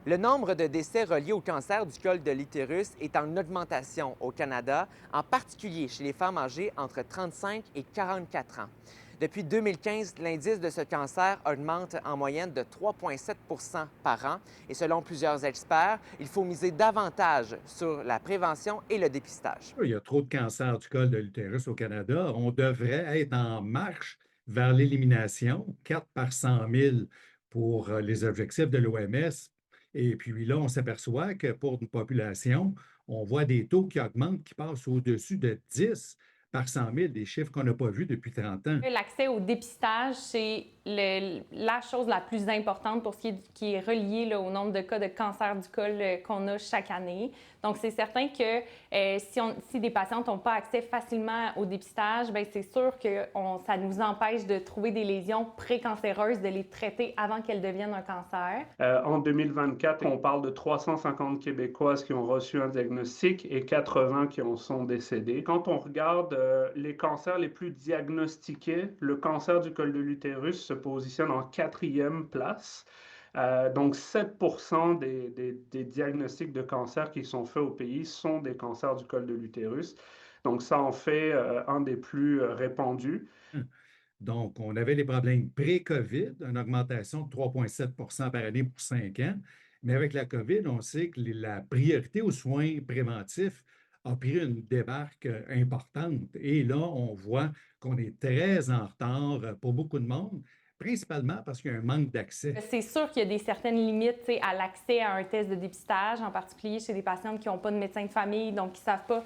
Le nombre de décès reliés au cancer du col de l'utérus est en augmentation au Canada, en particulier chez les femmes âgées entre 35 et 44 ans. Depuis 2015, l'indice de ce cancer augmente en moyenne de 3,7 par an et selon plusieurs experts, il faut miser davantage sur la prévention et le dépistage. Il y a trop de cancers du col de l'utérus au Canada. On devrait être en marche vers l'élimination, 4 par 100 000 pour les objectifs de l'OMS. Et puis là, on s'aperçoit que pour une population, on voit des taux qui augmentent, qui passent au-dessus de 10 par 100 000, des chiffres qu'on n'a pas vus depuis 30 ans. L'accès au dépistage, c'est la chose la plus importante pour ce qui est relié là, au nombre de cas de cancer du col qu'on a chaque année. Donc, c'est certain que si des patientes n'ont pas accès facilement au dépistage, bien, c'est sûr que ça nous empêche de trouver des lésions précancéreuses, de les traiter avant qu'elles deviennent un cancer. En 2024, on parle de 350 Québécoises qui ont reçu un diagnostic et 80 qui en sont décédées. Quand on regarde les cancers les plus diagnostiqués, le cancer du col de l'utérus se positionne en quatrième place. Donc, 7 des diagnostics de cancer qui sont faits au pays sont des cancers du col de l'utérus. Donc, ça en fait un des plus répandus. Donc, on avait les problèmes pré-COVID, une augmentation de 3,7 par année pour 5 ans. Mais avec la COVID, on sait que la priorité aux soins préventifs a pris une débarque importante. Et là, on voit qu'on est très en retard pour beaucoup de monde, principalement parce qu'il y a un manque d'accès. C'est sûr qu'il y a certaines limites à l'accès à un test de dépistage, en particulier chez des patientes qui n'ont pas de médecin de famille, donc qui ne savent pas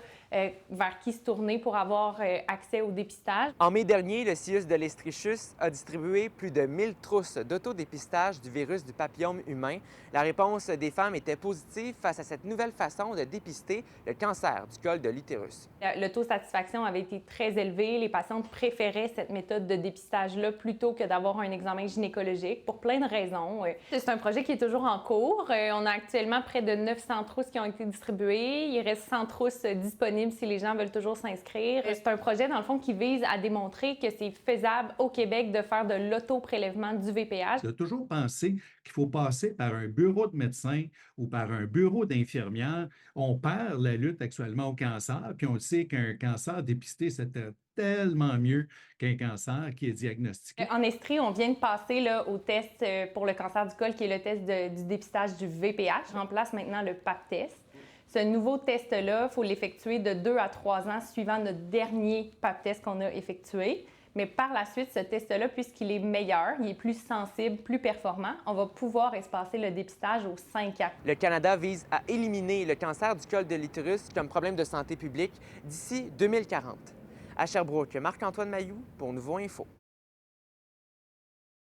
vers qui se tourner pour avoir accès au dépistage. En mai dernier, le CIUS de l'Estrichus a distribué plus de 1000 trousses d'autodépistage du virus du papillome humain. La réponse des femmes était positive face à cette nouvelle façon de dépister le cancer du col de l'utérus. Le taux de satisfaction avait été très élevé. Les patientes préféraient cette méthode de dépistage-là plutôt que d'avoir un examen gynécologique pour plein de raisons. C'est un projet qui est toujours en cours. On a actuellement près de 900 trousses qui ont été distribuées. Il reste 100 trousses disponibles si les gens veulent toujours s'inscrire. C'est un projet, dans le fond, qui vise à démontrer que c'est faisable au Québec de faire de l'auto-prélèvement du VPH. De toujours penser qu'il faut passer par un bureau de médecin ou par un bureau d'infirmière. On perd la lutte actuellement au cancer, puis on sait qu'un cancer dépisté, c'est tellement mieux qu'un cancer qui est diagnostiqué. En Estrie, on vient de passer là, au test pour le cancer du col, qui est le test du dépistage du VPH. Je remplace maintenant le PAP test. Ce nouveau test-là, il faut l'effectuer de 2 à 3 ans suivant notre dernier PAP test qu'on a effectué. Mais par la suite, ce test-là, puisqu'il est meilleur, il est plus sensible, plus performant, on va pouvoir espacer le dépistage aux 5 ans. Le Canada vise à éliminer le cancer du col de l'utérus comme problème de santé publique d'ici 2040. À Sherbrooke, Marc-Antoine Mailloux pour Nouveau Info.